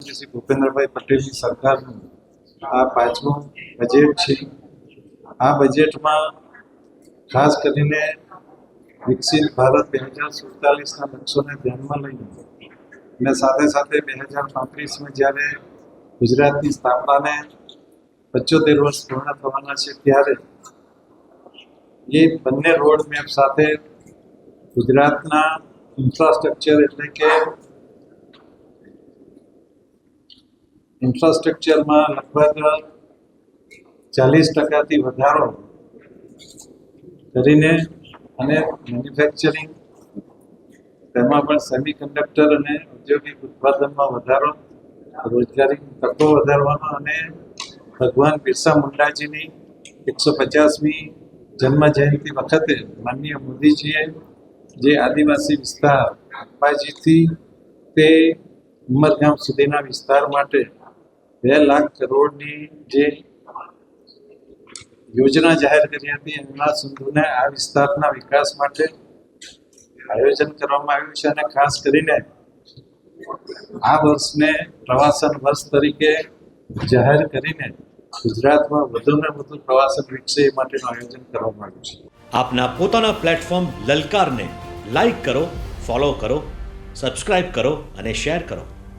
મુખ્યમંત્રી શ્રી ભૂપેન્દ્રભાઈ પટેલની સરકારનું આ 5મું બજેટ છે. આ બજેટમાં ખાસ કરીને વિકસિત ભારત 2047ના લક્ષ્યોને ધ્યાનમાં લઈને અને સાથે સાથે 2035માં જ્યારે ગુજરાતની સ્થાપનાને 75 વર્ષ પૂર્ણ થવાના છે ત્યારે એ બંને રોડ મેપ સાથે ગુજરાતના ઇન્ફ્રાસ્ટ્રક્ચર એટલે કે ઇન્ફ્રાસ્ટ્રક્ચરમાં લગભગ 40%થી વધારો કરીને અને મેન્યુફેક્ચરિંગ તેમાં પણ સેમિકન્ડક્ટર અને ઔદ્યોગિક ઉત્પાદનમાં વધારો, રોજગારી તકો વધારવાનો અને ભગવાન બિરસા મુંડાજીની 150મી જન્મ જયંતિ વખતે માનનીય મોદીજીએ જે આદિવાસી વિસ્તાર અંબાજીથી તે ઉમરગામ સુધીના વિસ્તાર માટે 2 લાખ કરોડની જે યોજના જાહેર કરી હતી એમના સિંધુને આ વિસ્તારના વિકાસ માટે આયોજન કરવામાં આવ્યું છે અને ખાસ કરીને આ વર્ષને પ્રવાસન વર્ષ તરીકે જાહેર કરીને ગુજરાતમાં વધુને વધુ પ્રવાસન વિકસે એ માટેનું આયોજન કરવામાં આવ્યું છે. આપના પોતાના પ્લેટફોર્મ લલકારને લાઈક કરો, ફોલો કરો, સબસ્ક્રાઇબ કરો અને શેર કરો.